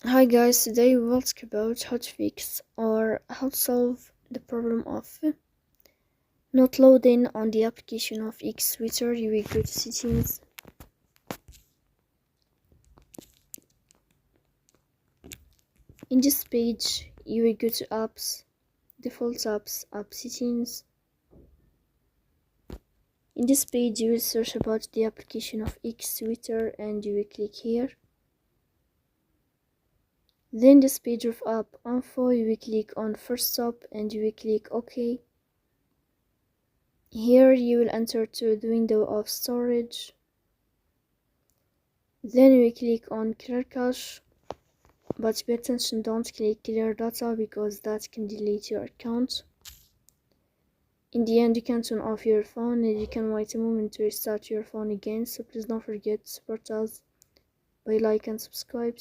Hi guys, today we will talk about how to fix or how to solve the problem of not loading on the application of X Twitter. You will go to settings. In this page, you will go to apps, default apps, app settings. In this page, you will search about the application of X Twitter and you will click here. Then this page of app info, you will click on first stop and you will click OK. Here you will enter to the window of storage. Then we click on clear cache, but pay attention, don't click clear data because that can delete your account. In the end, you can turn off your phone and you can wait a moment to restart your phone again. So please don't forget to support us by like and subscribe.